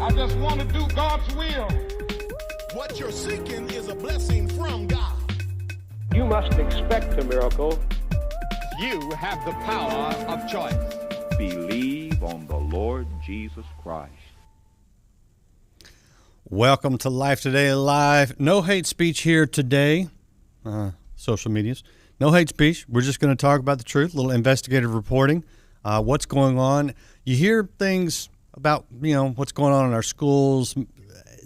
I just want to do God's will. What you're seeking is a blessing from God. You must expect a miracle. You have the power of choice. Believe on the Lord Jesus Christ. Welcome to Life Today Live. No hate speech here today. Social medias. No hate speech. We're just going to talk about the truth, a little investigative reporting, what's going on. You hear things about, what's going on in our schools.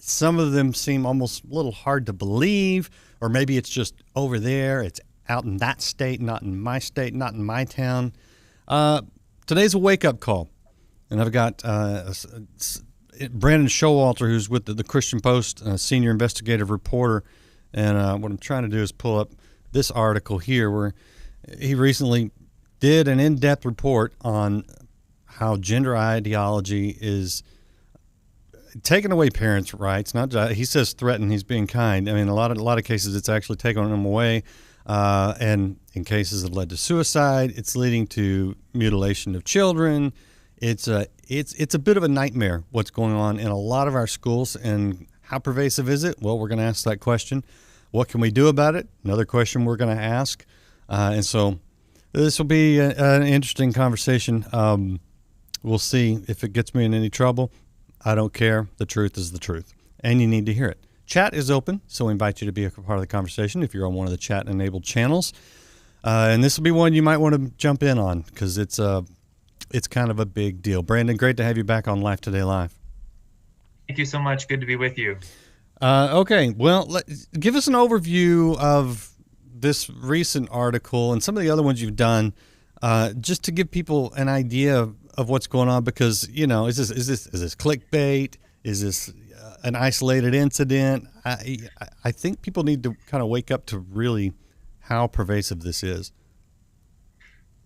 Some of them seem almost a little hard to believe, or maybe it's just over there. It's out in that state, not in my state, not in my town. Today's a wake-up call, and I've got Brandon Showalter, who's with the Christian Post, Senior Investigative Reporter, and what I'm trying to do is pull up this article here where he recently did an in-depth report on how gender ideology is taking away parents' rights. He says threaten, he's being kind. I mean, a lot of cases it's actually taking them away, and in cases that led to suicide, it's leading to mutilation of children. It's a bit of a nightmare what's going on in a lot of our schools, and how pervasive is it? Well, we're going to ask that question. What can we do about it? Another question we're going to ask. And so this will be an interesting conversation. We'll see if it gets me in any trouble. I don't care. The truth is the truth, and you need to hear it. Chat is open, so we invite you to be a part of the conversation if you're on one of the chat-enabled channels. And this will be one you might want to jump in on because it's kind of a big deal. Brandon, great to have you back on Life Today Live. Thank you so much. Good to be with you. Okay, well, give us an overview of this recent article and some of the other ones you've done, just to give people an idea of what's going on. Because is this clickbait? Is this an isolated incident? I think people need to kind of wake up to really how pervasive this is.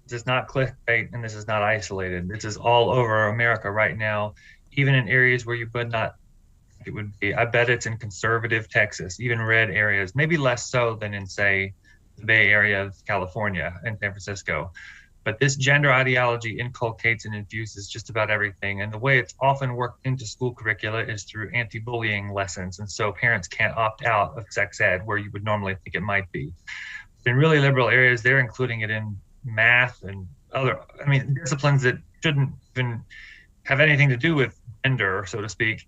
This is not clickbait, and this is not isolated. This is all over America right now, even in areas where you would not think it would be. I bet it's in conservative Texas, even red areas, maybe less so than in, say, the Bay Area of California and San Francisco. But this gender ideology inculcates and infuses just about everything. And the way it's often worked into school curricula is through anti-bullying lessons. And so parents can't opt out of sex ed where you would normally think it might be. In really liberal areas, they're including it in math and other, disciplines that shouldn't even have anything to do with gender, so to speak.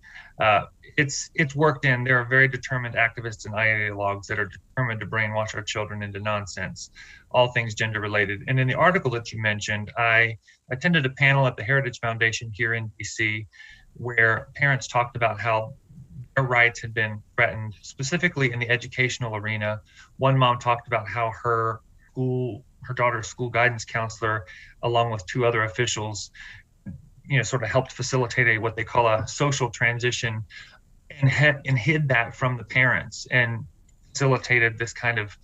It's worked in. There are very determined activists and ideologues that are determined to brainwash our children into nonsense, all things gender related. And in the article that you mentioned, I attended a panel at the Heritage Foundation here in DC where parents talked about how their rights had been threatened, specifically in the educational arena. One mom talked about how her daughter's school guidance counselor, along with two other officials, sort of helped facilitate what they call a social transition, and hid that from the parents and facilitated this kind of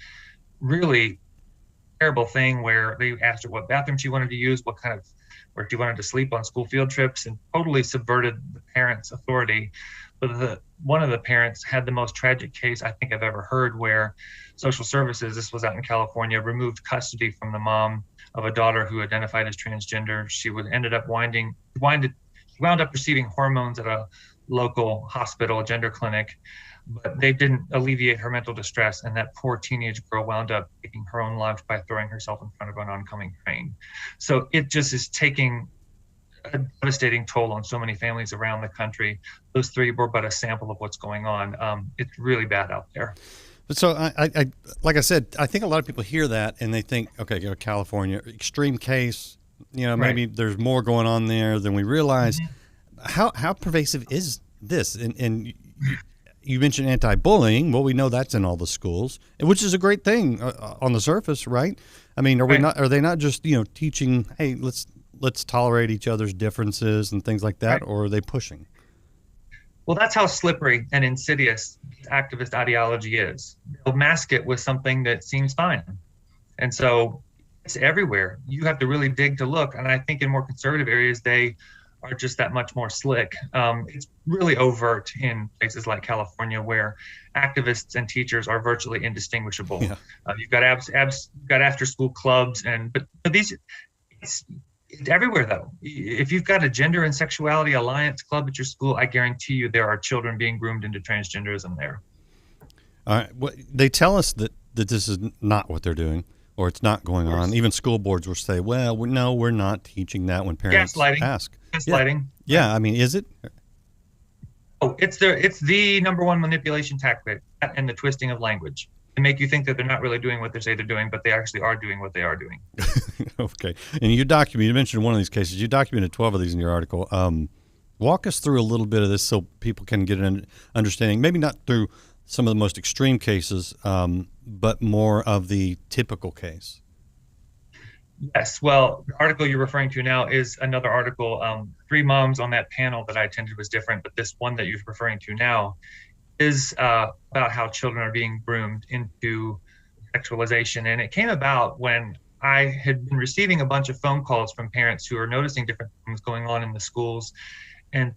really terrible thing where they asked her what bathroom she wanted to use, where she wanted to sleep on school field trips, and totally subverted the parents' authority. But one of the parents had the most tragic case I think I've ever heard, where social services, this was out in California, removed custody from the mom of a daughter who identified as transgender. She wound up receiving hormones at a local hospital, a gender clinic, but they didn't alleviate her mental distress. And that poor teenage girl wound up taking her own life by throwing herself in front of an oncoming train. So it just is taking a devastating toll on so many families around the country. Those three were but a sample of what's going on. It's really bad out there. So I like I said, I think a lot of people hear that and they think, okay, California, extreme case, maybe there's more going on there than we realize. Mm-hmm. How pervasive is this? And you mentioned anti-bullying. Well, we know that's in all the schools, which is a great thing on the surface, right? I mean, are they not just, teaching, hey, let's tolerate each other's differences and things like that, right? Or are they pushing? Well, that's how slippery and insidious activist ideology is. They'll mask it with something that seems fine. And so it's everywhere. You have to really dig to look. And I think in more conservative areas, they are just that much more slick. It's really overt in places like California, where activists and teachers are virtually indistinguishable. Yeah. You've got after school clubs, but these, it's It's everywhere, though. If you've got a gender and sexuality alliance club at your school, I guarantee you there are children being groomed into transgenderism there. All right. Well, they tell us that this is not what they're doing, or it's not going on. Even school boards will say, well, no, we're not teaching that when parents ask. Gaslighting. Yeah. I mean, is it? Oh, it's the number one manipulation tactic, and the twisting of language to make you think that they're not really doing what they say they're doing, but they actually are doing what they are doing. Okay. And you mentioned one of these cases. You documented 12 of these in your article. Walk us through a little bit of this so people can get an understanding, maybe not through some of the most extreme cases, but more of the typical case. Yes. Well, the article you're referring to now is another article. 3 moms on that panel that I attended was different, but this one that you're referring to now is about how children are being groomed into sexualization. And it came about when I had been receiving a bunch of phone calls from parents who are noticing different things going on in the schools, and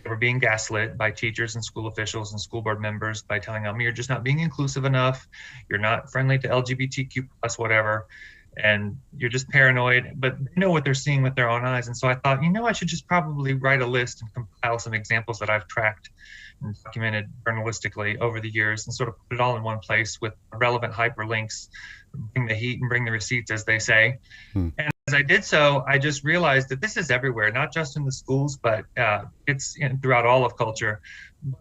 they were being gaslit by teachers and school officials and school board members by telling them, you're just not being inclusive enough, you're not friendly to LGBTQ plus whatever, and you're just paranoid. But they know what they're seeing with their own eyes. And so I thought, I should just probably write a list and compile some examples that I've tracked and documented journalistically over the years and sort of put it all in one place with relevant hyperlinks, bring the heat and bring the receipts, as they say. And as I did so, I just realized that this is everywhere, not just in the schools, but it's throughout all of culture.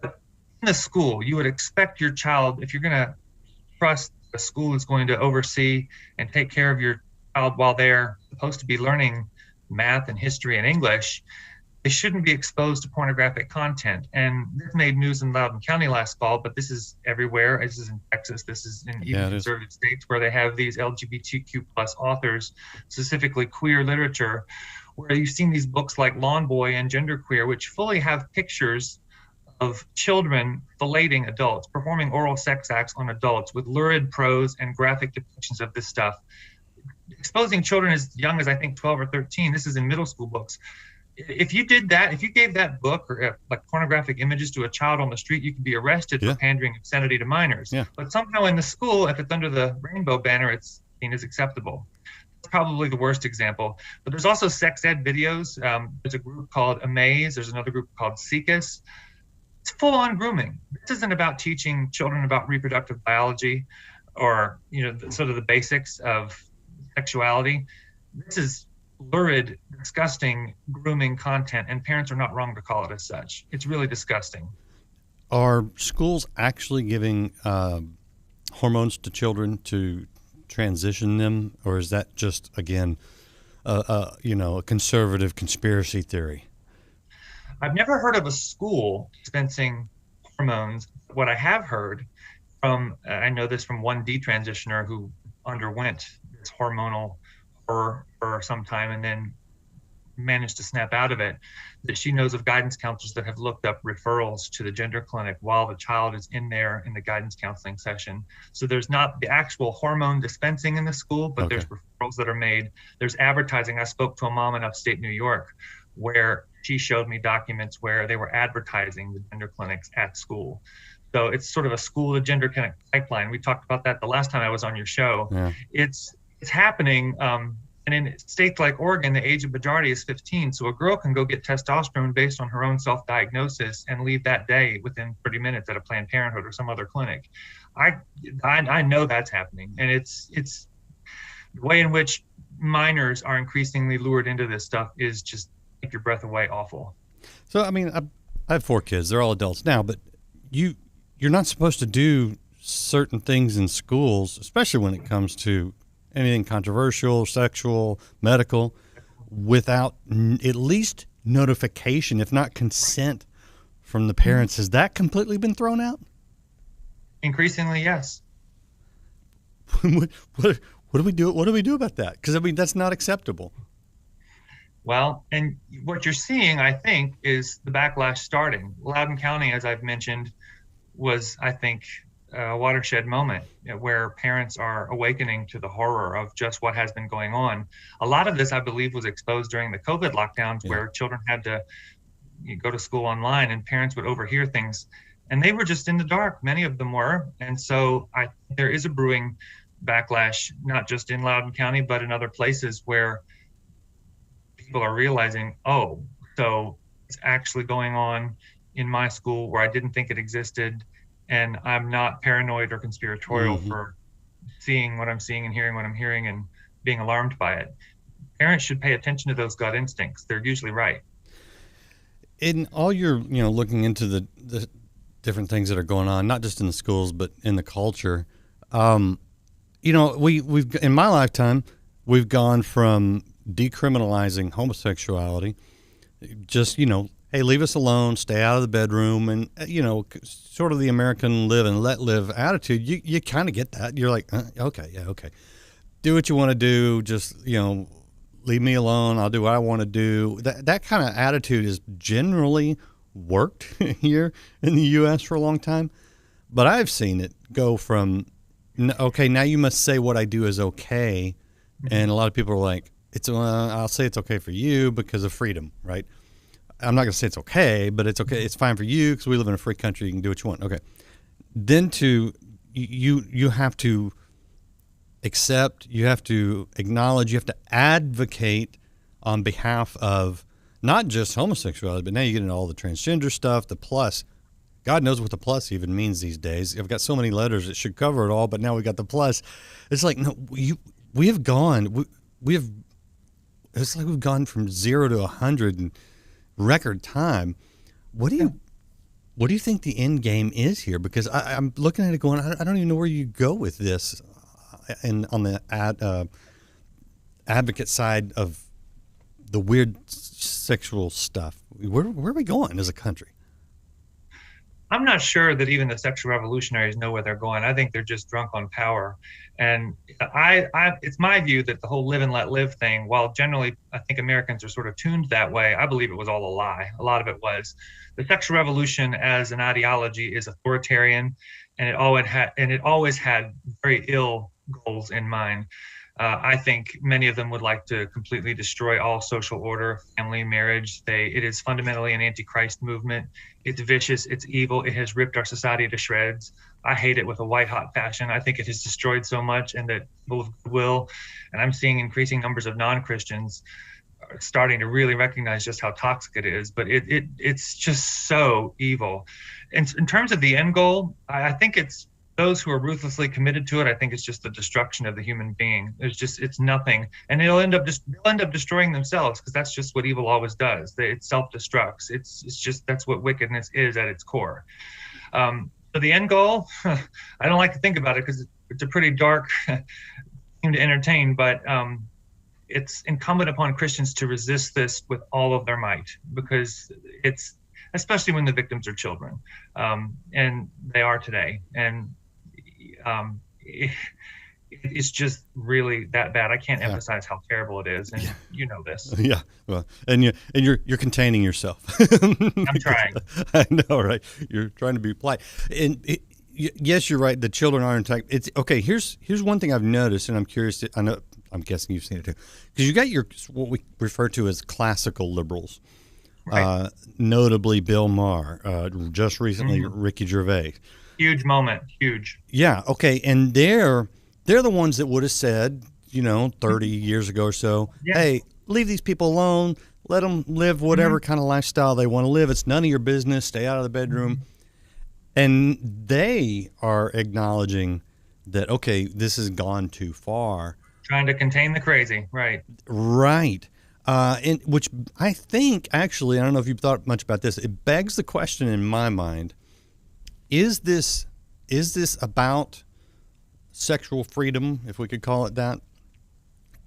But in the school, you would expect your child, if you're going to trust the school is going to oversee and take care of your child while they're supposed to be learning math and history and English, they shouldn't be exposed to pornographic content. And this made news in Loudoun County last fall, but this is everywhere. This is in Texas. This is in even conservative states where they have these LGBTQ plus authors, specifically queer literature, where you've seen these books like Lawn Boy and Genderqueer, which fully have pictures of children filleting adults, performing oral sex acts on adults with lurid prose and graphic depictions of this stuff, exposing children as young as I think 12 or 13. This is in middle school books. If you did that, if you gave that book or like pornographic images to a child on the street, you could be arrested for pandering obscenity to minors. But somehow in the school, if it's under the rainbow banner, it's seen as acceptable. It's probably the worst example. But there's also sex ed videos. There's a group called Amaze. There's another group called Seekus. It's full-on grooming. This isn't about teaching children about reproductive biology or, sort of the basics of sexuality. This is lurid, disgusting grooming content, and parents are not wrong to call it as such. It's really disgusting. Are schools actually giving hormones to children to transition them, or is that just, again, a conservative conspiracy theory? I've never heard of a school dispensing hormones. What I have heard from, I know this from one detransitioner who underwent this hormonal horror for some time and then managed to snap out of it, that she knows of guidance counselors that have looked up referrals to the gender clinic while the child is in there in the guidance counseling session. So there's not the actual hormone dispensing in the school, but there's referrals that are made. There's advertising. I spoke to a mom in upstate New York where she showed me documents where they were advertising the gender clinics at school. So it's sort of a school to gender clinic pipeline. We talked about that the last time I was on your show. It's happening. And in states like Oregon, the age of majority is 15. So a girl can go get testosterone based on her own self-diagnosis and leave that day within 30 minutes at a Planned Parenthood or some other clinic. I know that's happening. And it's the way in which minors are increasingly lured into this stuff is just take your breath away awful. So, I mean, I have 4 kids. They're all adults now, but you're not supposed to do certain things in schools, especially when it comes to anything controversial, sexual, medical, without at least notification, if not consent from the parents. Has that completely been thrown out? Increasingly, yes. What do we do? What do we do about that? Because, I mean, that's not acceptable. Well, and what you're seeing, I think, is the backlash starting. Loudoun County, as I've mentioned, was, I think, a watershed moment where parents are awakening to the horror of just what has been going on. A lot of this, I believe, was exposed during the COVID lockdowns where children had to go to school online and parents would overhear things. And they were just in the dark. Many of them were. And so there is a brewing backlash, not just in Loudoun County, but in other places where people are realizing, oh, so it's actually going on in my school where I didn't think it existed, and I'm not paranoid or conspiratorial for seeing what I'm seeing and hearing what I'm hearing and being alarmed by it. Parents should pay attention to those gut instincts. They're usually right. In all your, looking into the different things that are going on, not just in the schools, but in the culture, we've in my lifetime, we've gone from decriminalizing homosexuality, just, hey, leave us alone, stay out of the bedroom, and, sort of the American live and let live attitude. You kind of get that. You're like, okay, yeah, okay. Do what you want to do. Just, leave me alone. I'll do what I want to do. That kind of attitude has generally worked here in the U.S. for a long time. But I've seen it go from, okay, now you must say what I do is okay. And a lot of people are like, I'll say it's okay for you because of freedom, right? I'm not going to say it's okay, but it's okay. It's fine for you because we live in a free country. You can do what you want. Okay. Then you have to accept, you have to acknowledge, you have to advocate on behalf of not just homosexuality, but now you get into all the transgender stuff, the plus. God knows what the plus even means these days. I've got so many letters that should cover it all, but now we got the plus. It's like, no, we have gone, it's like we've gone from 0 to 100 in record time. What do you think the end game is here? Because I'm looking at it going, I don't even know where you go with this. And on the advocate side of the weird sexual stuff, where are we going as a country? I'm not sure that even the sexual revolutionaries know where they're going. I think they're just drunk on power. And it's my view that the whole live and let live thing, while generally I think Americans are sort of tuned that way, I believe it was all a lie. A lot of it was. The sexual revolution as an ideology is authoritarian, and it always had very ill goals in mind. I think many of them would like to completely destroy all social order, family, marriage. It is fundamentally an antichrist movement. It's vicious. It's evil. It has ripped our society to shreds. I hate it with a white-hot passion. I think it has destroyed so much, and that full of goodwill. And I'm seeing increasing numbers of non-Christians starting to really recognize just how toxic it is. But it's just so evil. In terms of the end goal, I think it's those who are ruthlessly committed to it. I think it's just the destruction of the human being. It's nothing, and they'll end up destroying themselves, because that's just what evil always does. It self-destructs. It's just, that's what wickedness is at its core. So the end goal, I don't like to think about it because it's a pretty dark thing to entertain, but it's incumbent upon Christians to resist this with all of their might, because it's, especially when the victims are children, and they are today. And it's just really that bad. I can't emphasize how terrible it is, and you know this. Yeah, well, and you're containing yourself. I'm trying. I know, right? You're trying to be polite, and yes, you're right. The children are intact. It's okay. Here's one thing I've noticed, and I'm curious. I'm guessing you've seen it too, because you got what we refer to as classical liberals. Right. Notably Bill Maher, just recently Ricky Gervais. Huge moment, huge. Yeah, okay, and they're the ones that would have said, 30 years ago or so, hey, leave these people alone, let them live whatever kind of lifestyle they want to live. It's none of your business. Stay out of the bedroom. And they are acknowledging that, okay, this has gone too far. Trying to contain the crazy, right? Right. And which I think, actually, I don't know if you've thought much about this, it begs the question in my mind, is this about sexual freedom, if we could call it that?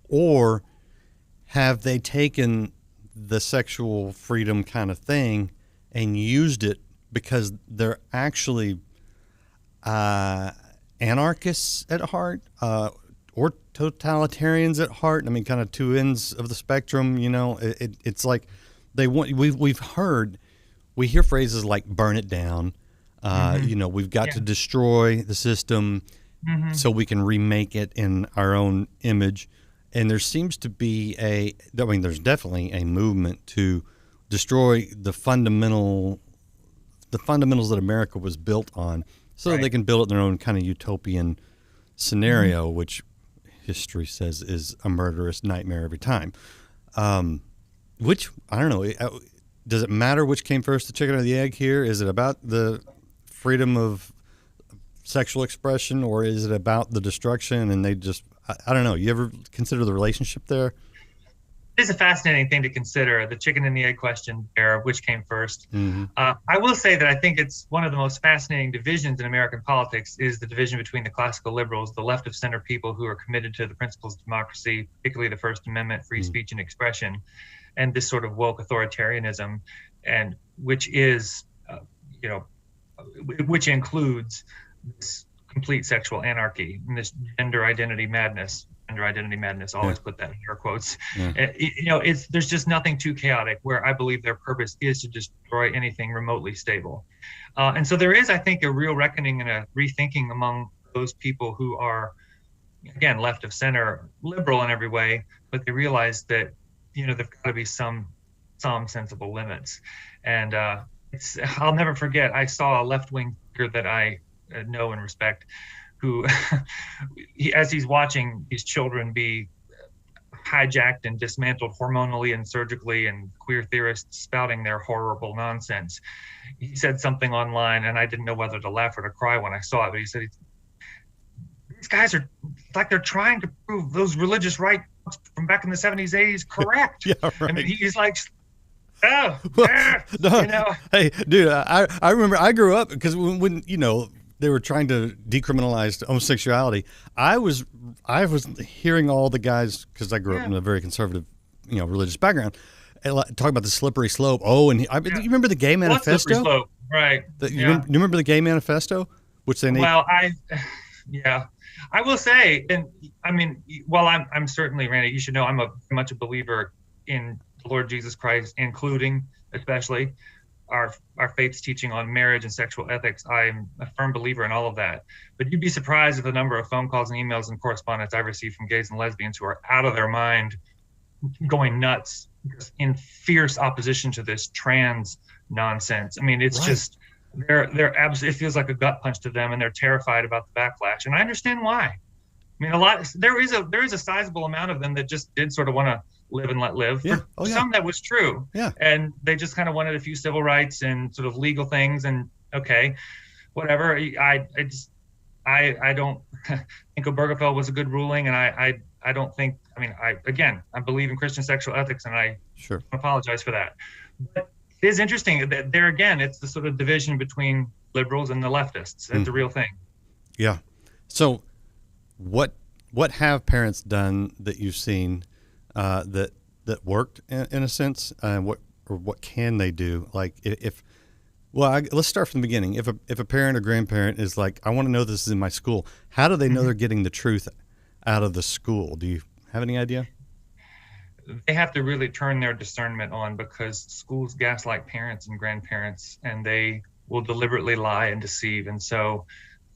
Or have they taken the sexual freedom kind of thing and used it because they're actually anarchists at heart, or totalitarians at heart? I mean, kind of two ends of the spectrum. It's like we hear phrases like "burn it down." We've got to destroy the system so we can remake it in our own image. And there seems to be there's definitely a movement to destroy the fundamentals that America was built on, so that they can build it in their own kind of utopian scenario, which history says is a murderous nightmare every time. Which, I don't know, does it matter which came first, the chicken or the egg here? Is it about the freedom of sexual expression, or is it about the destruction and they just, I don't know. You ever consider the relationship there? It is a fascinating thing to consider, the chicken and the egg question there, which came first. Mm-hmm. I will say that I think it's one of the most fascinating divisions in American politics is the division between the classical liberals, the left of center people who are committed to the principles of democracy, particularly the First Amendment, free speech and expression, and this sort of woke authoritarianism, and which is, which includes this complete sexual anarchy and this gender identity madness. Always put that in air quotes. There's just nothing too chaotic, where I believe their purpose is to destroy anything remotely stable. And so there is, I think, a real reckoning and a rethinking among those people who are, again, left of center, liberal in every way, but they realize that, there've got to be some sensible limits. And I'll never forget, I saw a left-wing figure that I know and respect, who, as he's watching these children be hijacked and dismantled hormonally and surgically, and queer theorists spouting their horrible nonsense, he said something online, and I didn't know whether to laugh or to cry when I saw it, but he said, these guys are like they're trying to prove those religious rights from back in the 70s, 80s correct. Yeah, right. And he's like, Hey, dude, I remember I grew up because when they were trying to decriminalize homosexuality, I was hearing all the guys, because I grew up in a very conservative, religious background, talk about the slippery slope. Oh, and you remember the Gay Manifesto? Slippery slope, right? You remember the Gay Manifesto, which they named? Well, I will say, and I mean, well, I'm certainly, Randy, you should know, I'm much a believer in the Lord Jesus Christ, including especially our faith's teaching on marriage and sexual ethics. I'm a firm believer in all of that. But you'd be surprised at the number of phone calls and emails and correspondence I've received from gays and lesbians who are out of their mind, going nuts in fierce opposition to this trans nonsense. I mean, it's right. Just they're absolutely, it feels like a gut punch to them, and they're terrified about the backlash. And I understand why. I mean, there is a sizable amount of them that just did sort of want to live and let live. Yeah. For some that was true. Yeah. And they just kind of wanted a few civil rights and sort of legal things, and okay, whatever. I don't think Obergefell was a good ruling, and I don't think, I believe in Christian sexual ethics, and I apologize for that. But it is interesting that there again, it's the sort of division between liberals and the leftists. That's a real thing. Yeah. So what have parents done that you've seen that worked in a sense? What can they do? Like let's start from the beginning. If a parent or grandparent is like, I want to know this is in my school, how do they know they're getting the truth out of the school? Do you have any idea? They have to really turn their discernment on, because schools gaslight parents and grandparents, and they will deliberately lie and deceive. And so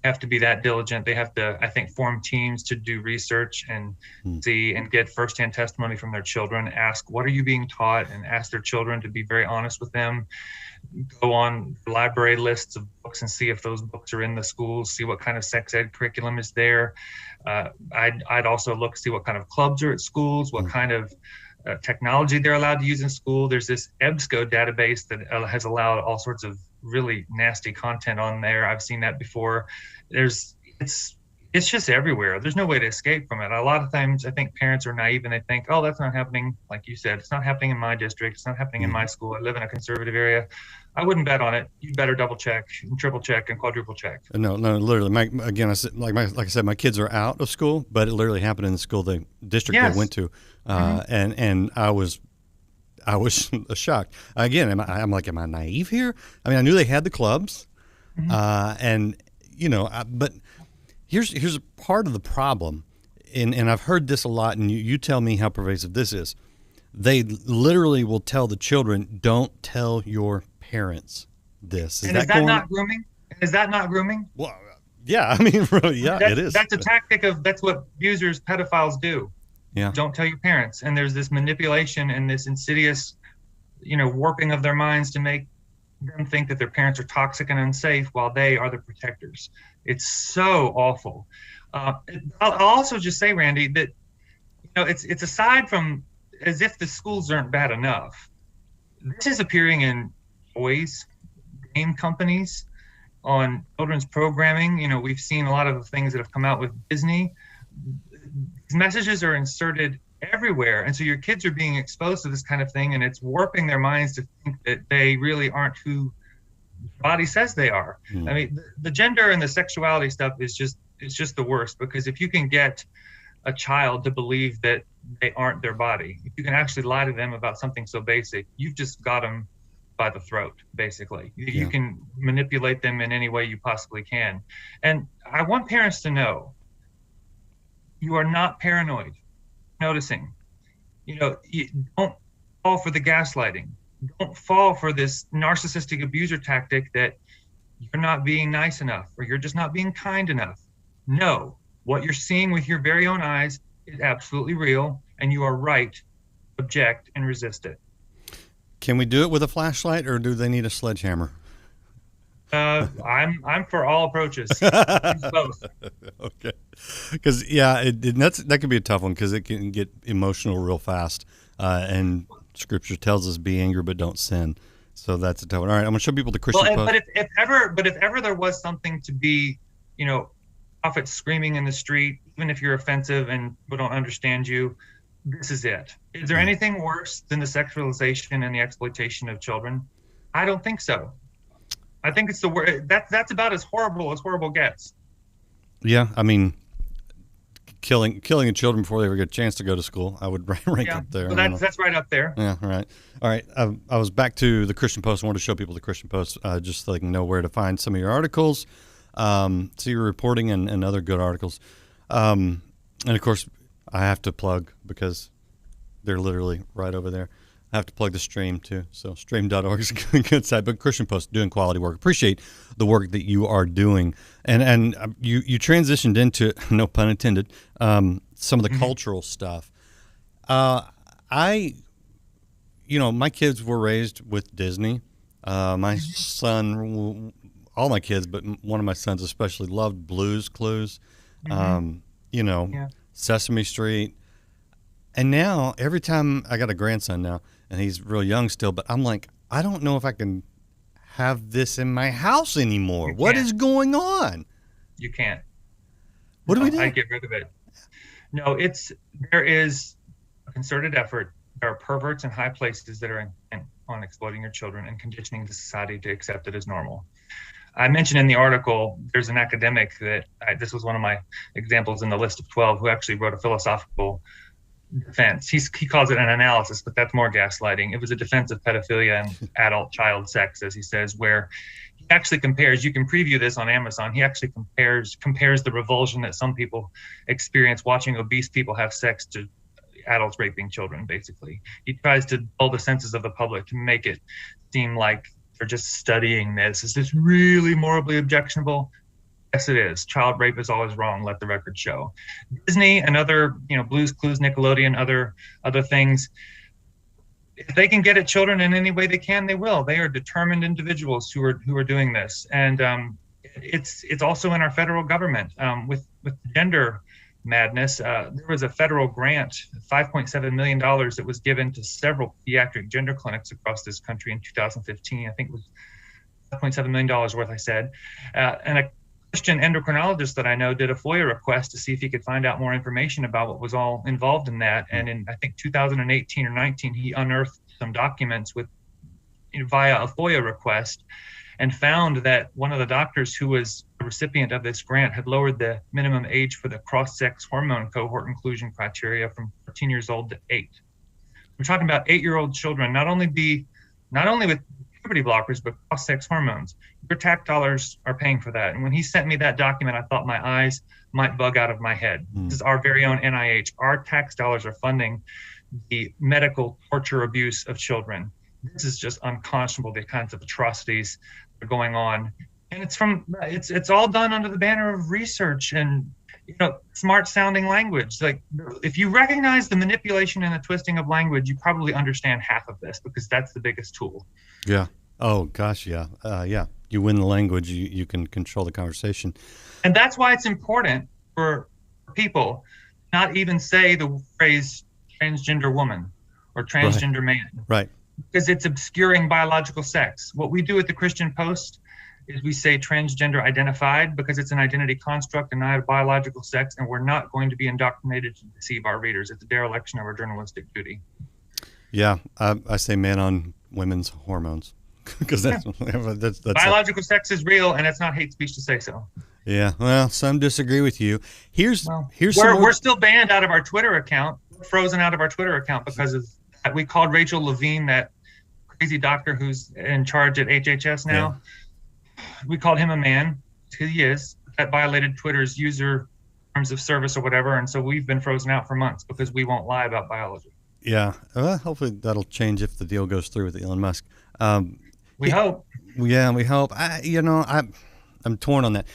have to be that diligent. They have to, I think, form teams to do research and see and get firsthand testimony from their children, ask, what are you being taught, and ask their children to be very honest with them. Go on library lists of books and see if those books are in the schools, see what kind of sex ed curriculum is there. I'd also look, see what kind of clubs are at schools, what kind of technology they're allowed to use in school. There's this EBSCO database that has allowed all sorts of really nasty content on there. I've seen that before. It's just everywhere. There's no way to escape from it. A lot of times I think parents are naive and they think, oh, that's not happening. Like you said, it's not happening in my district. It's not happening in my school. I live in a conservative area. I wouldn't bet on it. You better double check and triple check and quadruple check. No, literally. Like I said, my kids are out of school, but it literally happened in the school, the district they went to. And I was shocked. Again, I'm like, am I naive here? I mean, I knew they had the clubs, but here's a part of the problem, and I've heard this a lot, and you tell me how pervasive this is. They literally will tell the children, don't tell your parents this. Is that not grooming? Is that not grooming? Well, yeah, I mean, really, yeah, it is. That's a tactic that's what abusers, pedophiles do. Yeah. Don't tell your parents. And there's this manipulation and this insidious, warping of their minds to make them think that their parents are toxic and unsafe while they are the protectors. It's so awful. I'll also just say, Randy, that it's aside from as if the schools aren't bad enough. This is appearing in toys, game companies, on children's programming. You know, we've seen a lot of the things that have come out with Disney. These messages are inserted everywhere, and so your kids are being exposed to this kind of thing, and it's warping their minds to think that they really aren't who body says they are. I mean, the gender and the sexuality stuff is just the worst, because if you can get a child to believe that they aren't their body, if you can actually lie to them about something so basic, you've just got them by the throat, basically. You can manipulate them in any way you possibly can. And I want parents to know, you are not paranoid. Noticing, you know, you don't fall for the gaslighting. Don't fall for this narcissistic abuser tactic that you're not being nice enough or you're just not being kind enough. No, what you're seeing with your very own eyes is absolutely real, and you are right. Object and resist it. Can we do it with a flashlight, or do they need a sledgehammer? I'm for all approaches. Use both. Okay, because that could be a tough one, because it can get emotional real fast, and Scripture tells us be angry but don't sin. So that's a tough one. All right, I'm gonna show people the Christian Post. But if ever there was something to be, you know, prophets screaming in the street, even if you're offensive and people don't understand you, this is it. Is there anything worse than the sexualization and the exploitation of children? I don't think so. I think it's the word that's about as horrible gets. Yeah, I mean, killing the children before they ever get a chance to go to school, I would rank up there. Well, that's right up there. Yeah, all right. I was back to the Christian Post. I wanted to show people the Christian Post, just so they can know where to find some of your articles, see your reporting and other good articles. And of course, I have to plug, because they're literally right over there. I have to plug the stream too. So stream.org is a good site, but Christian Post doing quality work. Appreciate the work that you are doing. And you transitioned into, no pun intended, some of the cultural stuff. My kids were raised with Disney. My son, all my kids, but one of my sons especially, loved Blue's Clues, Sesame Street. And now, every time, I got a grandson now, and he's real young still, but I'm like, I don't know if I can have this in my house anymore. What is going on? You can't. What do we do? I get rid of it. No, there is a concerted effort. There are perverts in high places that are intent on exploiting your children and conditioning the society to accept it as normal. I mentioned in the article, there's an academic this was one of my examples in the list of 12, who actually wrote a philosophical defense. He calls it an analysis, but that's more gaslighting. It was a defense of pedophilia and adult child sex, as he says, where he actually compares, you can preview this on Amazon, he actually compares the revulsion that some people experience watching obese people have sex to adults raping children, basically. He tries to dull the senses of the public to make it seem like they're just studying this. Is this really morally objectionable? Yes, it is. Child rape is always wrong. Let the record show. Disney and other, Blue's Clues, Nickelodeon, other things, if they can get at children in any way they can, they will. They are determined individuals who are doing this, and it's also in our federal government with gender madness. There was a federal grant, $5.7 million, that was given to several pediatric gender clinics across this country in 2015. I think it was $5.7 million worth, I said, and a Christian endocrinologist that I know did a FOIA request to see if he could find out more information about what was all involved in that. And in, I think, 2018 or 19, he unearthed some documents via a FOIA request, and found that one of the doctors who was the recipient of this grant had lowered the minimum age for the cross-sex hormone cohort inclusion criteria from 14 years old to 8. We're talking about 8-year-old children, not only with puberty blockers, but cross-sex hormones. Your tax dollars are paying for that. And when he sent me that document, I thought my eyes might bug out of my head. This is our very own NIH. Our tax dollars are funding the medical torture abuse of children. This is just unconscionable, the kinds of atrocities that are going on. And it's all done under the banner of research and smart sounding language. Like, if you recognize the manipulation and the twisting of language, you probably understand half of this, because that's the biggest tool. Yeah. Oh gosh. Yeah. Yeah. You win the language, you can control the conversation. And that's why it's important for people not even say the phrase transgender woman. or transgender man. Right. Because it's obscuring biological sex. What we do at the Christian Post is we say transgender identified because it's an identity construct and not a biological sex, and we're not going to be indoctrinated to deceive our readers. It's a dereliction of our journalistic duty. Yeah, I say man on women's hormones because that's biological sex is real, and it's not hate speech to say so. Yeah, well, some disagree with you. Here's we're still banned out of our Twitter account, frozen out of our Twitter account because of that. We called Rachel Levine, that crazy doctor who's in charge at HHS now. Yeah. We called him a man, who he is. That violated Twitter's user terms of service or whatever, and so we've been frozen out for months because we won't lie about biology. Yeah, hopefully that'll change if the deal goes through with Elon Musk. We hope. Yeah, we hope. I'm torn on that.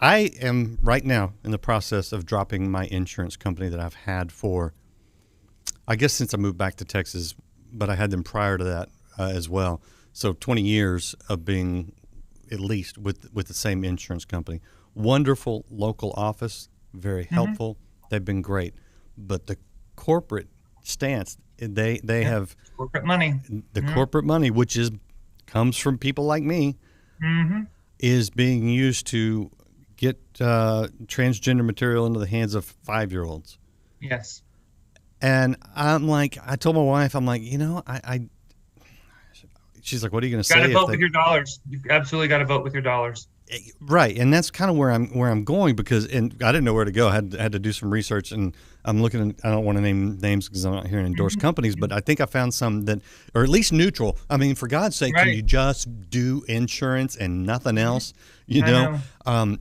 I am right now in the process of dropping my insurance company that I've had for, I guess, since I moved back to Texas, but I had them prior to that as well. So 20 years of being at least with the same insurance company. Wonderful local office, very helpful. They've been great, but the corporate stance, they have corporate money. The corporate money, which comes from people like me, is being used to get transgender material into the hands of 5-year-olds. Yes. And I'm like, I told my wife, I'm like, she's like, what are you going to say? Got to vote with your dollars. You've absolutely got to vote with your dollars. Right, and that's kind of where I'm going because I didn't know where to go. I had to do some research, and I'm looking. I don't want to name names because I'm not here to endorse companies, but I think I found some that are at least neutral. I mean, for God's sake, can you just do insurance and nothing else? You know?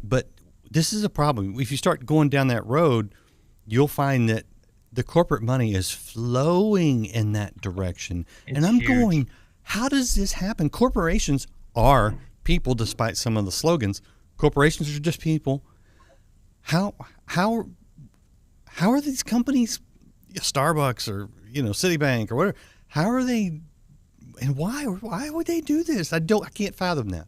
But this is a problem. If you start going down that road, you'll find that the corporate money is flowing in that direction, and I'm going, how does this happen? Corporations are people, despite some of the slogans. Corporations are just people. How are these companies, Starbucks or Citibank or whatever? How are they, and why would they do this? I can't fathom that.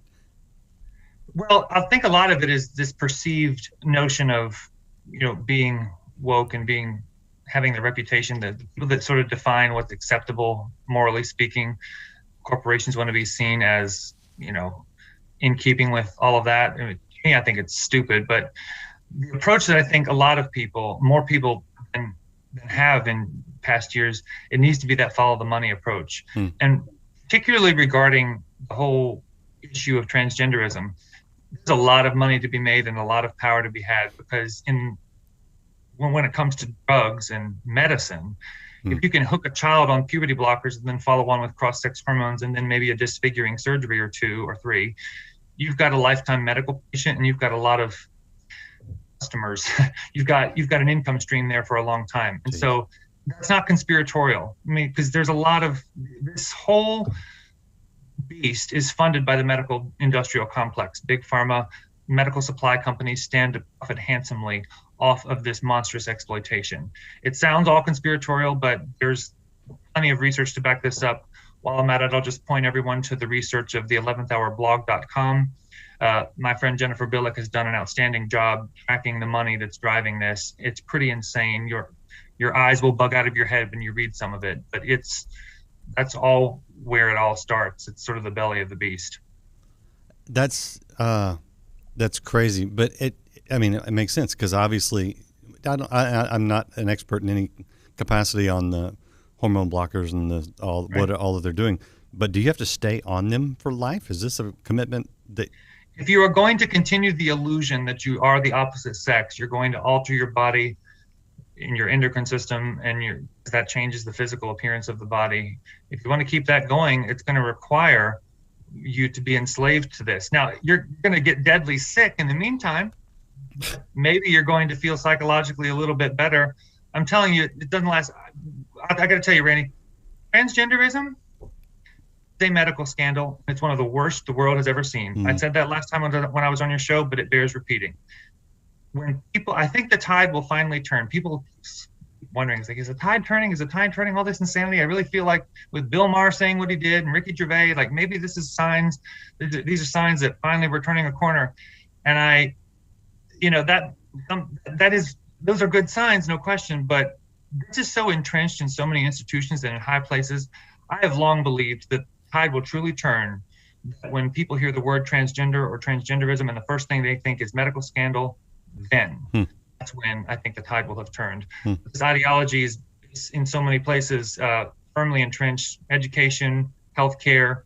Well, I think a lot of it is this perceived notion of being woke and having the reputation that people that sort of define what's acceptable morally speaking. Corporations want to be seen as in keeping with all of that. I mean, to me, I think it's stupid, but the approach that I think a lot of people, more people than have in past years, it needs to be that follow the money approach. And particularly regarding the whole issue of transgenderism, there's a lot of money to be made and a lot of power to be had because when it comes to drugs and medicine, if you can hook a child on puberty blockers and then follow on with cross-sex hormones and then maybe a disfiguring surgery or 2 or 3, you've got a lifetime medical patient and you've got a lot of customers. you've got an income stream there for a long time. And so that's not conspiratorial. I mean, because there's a lot of this whole beast is funded by the medical industrial complex. Big pharma, medical supply companies stand to profit handsomely off of this monstrous exploitation. It sounds all conspiratorial, but there's plenty of research to back this up. While I'm at it, I'll just point everyone to the research of the 11thhourblog.com. My friend Jennifer Billick has done an outstanding job tracking the money that's driving this. It's pretty insane. Your eyes will bug out of your head when you read some of it, but that's all where it all starts. It's sort of the belly of the beast. That's crazy, but it makes sense because obviously I'm not an expert in any capacity on the hormone blockers and all that they're doing. But do you have to stay on them for life? Is this a commitment that? If you are going to continue the illusion that you are the opposite sex, you're going to alter your body in your endocrine system, and that changes the physical appearance of the body. If you want to keep that going, it's going to require you to be enslaved to this. Now, you're going to get deadly sick in the meantime. Maybe you're going to feel psychologically a little bit better. I'm telling you, it doesn't last. I got to tell you, Randy, transgenderism is a medical scandal. It's one of the worst the world has ever seen. I said that last time when I was on your show, but it bears repeating. I think the tide will finally turn. People wondering, is the tide turning? Is the tide turning? All this insanity. I really feel like with Bill Maher saying what he did and Ricky Gervais, like maybe this is signs. These are signs that finally we're turning a corner. And those are good signs, no question. But this is so entrenched in so many institutions and in high places. I have long believed that the tide will truly turn when people hear the word transgender or transgenderism and the first thing they think is medical scandal. Then that's when I think the tide will have turned. This ideology is in so many places firmly entrenched: education, healthcare,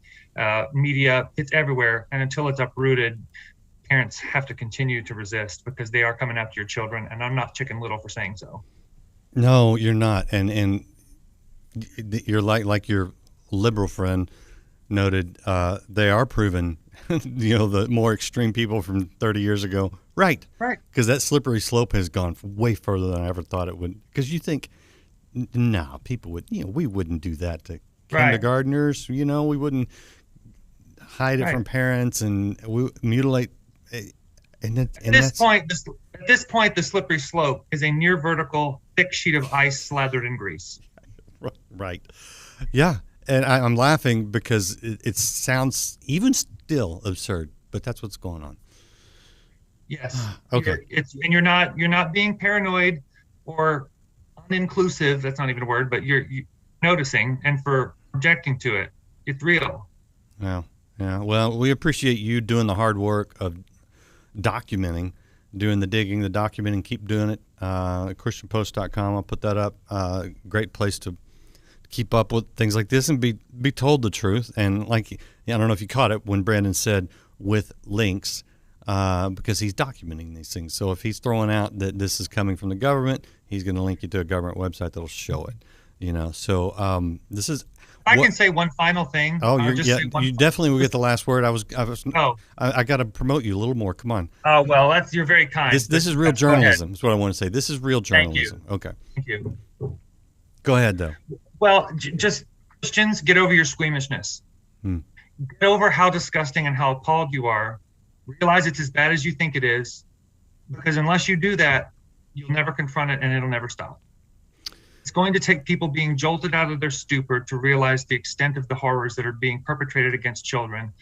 media. It's everywhere, and until it's uprooted, parents have to continue to resist because they are coming after your children. And I'm not Chicken Little for saying so. No, you're not, and you're like your liberal friend noted. They are proven, the more extreme people from 30 years ago, right? Because that slippery slope has gone way further than I ever thought it would. Because you think, no, people would, we wouldn't do that to kindergartners. We wouldn't hide it from parents and we mutilate. At this point, the slippery slope is a near vertical, thick sheet of ice slathered in grease. Right. Yeah. And I'm laughing because it sounds even still absurd, but that's what's going on. Yes. Okay. You're not being paranoid or uninclusive. That's not even a word, but you're noticing and for objecting to it. It's real. Yeah. Well, we appreciate you doing the hard work of documenting, doing the digging, the documenting. Keep doing it. ChristianPost.com. I'll put that up. Great place to keep up with things like this and be told the truth. And I don't know if you caught it when Brandon said with links, because he's documenting these things. So if he's throwing out that this is coming from the government, he's going to link you to a government website that'll show it. So this is. I can say one final thing. Oh, you definitely will get the last word. I got to promote you a little more. Come on. Oh, well, you're very kind. This is real journalism. That's what I want to say. This is real journalism. Thank you. Okay. Thank you. Go ahead, though. Well, just Christians, get over your squeamishness. Get over how disgusting and how appalled you are. Realize it's as bad as you think it is, because unless you do that, you'll never confront it and it'll never stop. It's going to take people being jolted out of their stupor to realize the extent of the horrors that are being perpetrated against children.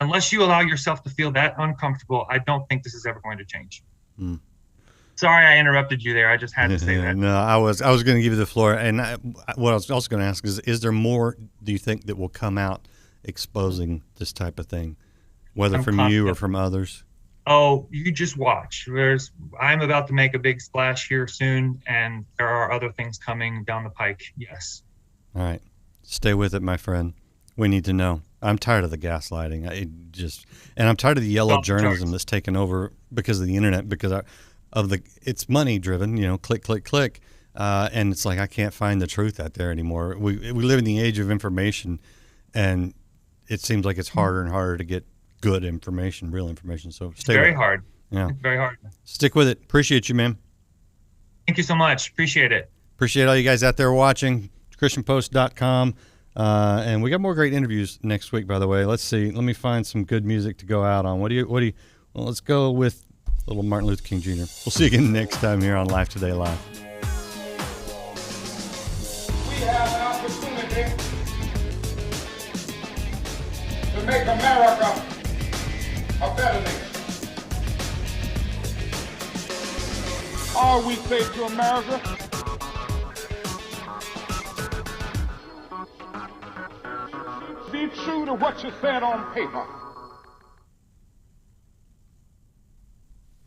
Unless you allow yourself to feel that uncomfortable, I don't think this is ever going to change. Sorry I interrupted you there. I just had to say that. No, I was going to give you the floor. And what I was also going to ask is there more, do you think, that will come out exposing this type of thing, whether from you or from others? Oh, you just watch. I'm about to make a big splash here soon, and there are other things coming down the pike. Yes. All right. Stay with it, my friend. We need to know. I'm tired of the gaslighting. And I'm tired of the yellow journalism that's taken over because of the internet, because it's money driven, click, click, click. And it's like, I can't find the truth out there anymore. We live in the age of information, and it seems like it's harder and harder to get good information, real information. So stay very hard. Yeah. It's very hard. Stick with it. Appreciate you, man. Thank you so much. Appreciate it. Appreciate all you guys out there watching. ChristianPost.com. And we got more great interviews next week, by the way. Let's see. Let me find some good music to go out on. Well, let's go with little Martin Luther King Jr. We'll see you again next time here on Life Today Live. We have an opportunity to make America a better nation. All we say to America, be true to what you said on paper.